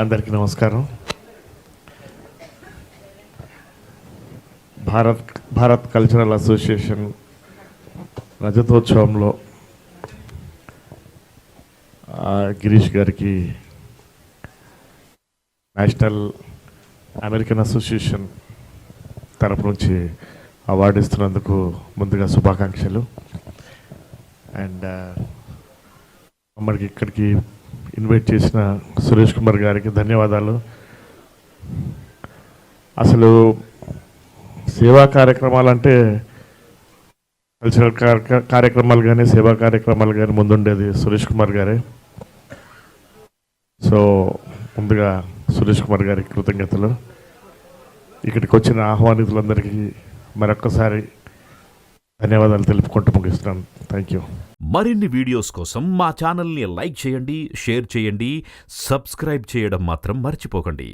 అందరికీ నమస్కారం. Bharat cultural association రజతోత్సవంలో Girish గారికి నేషనల్ అమెరికన్ అసోసియేషన్ తరపు నుంచి అవార్డు ఇస్తున్నందుకు ముందుగా శుభాకాంక్షలు. అండ్ మమ్మల్ని ఇక్కడికి ఇన్వైట్ చేసిన సురేష్ కుమార్ గారికి ధన్యవాదాలు. అసలు సేవా కార్యక్రమాలు అంటే కల్చరల్ కార్యక్రమాలు కానీ సేవా కార్యక్రమాలు కానీ ముందుండేది సురేష్ కుమార్ గారే. సో ముందుగా సురేష్ కుమార్ గారికి కృతజ్ఞతలు. ఇక్కడికి వచ్చిన ఆహ్వానితులందరికీ మరొక్కసారి ధన్యవాదాలు తెలుపుకుంటూ ముగిస్తున్నాను. Thank you. మరిన్ని వీడియోస్ కోసం మా ఛానల్ని లైక్ చేయండి, షేర్ చేయండి, సబ్స్క్రైబ్ చేయడం మాత్రం మర్చిపోకండి.